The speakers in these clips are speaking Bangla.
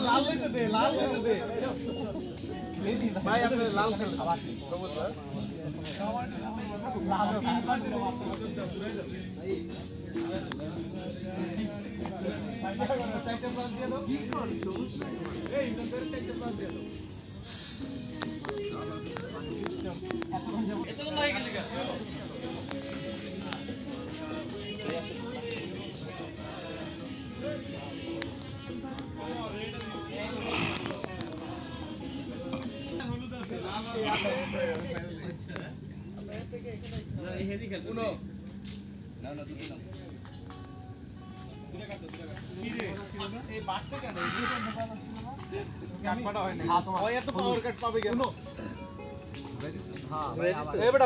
লাল হইতে দে, লাল হইতে দে ভাই, আপনি লাল খেল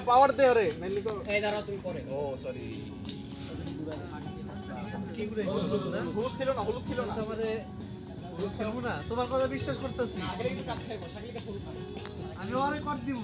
পাওয়ার দে রে হলুদ ছিল না, হলুদ ছিল না, তোমার কথা বিশ্বাস করতেছি আমি অনেক কর দিব।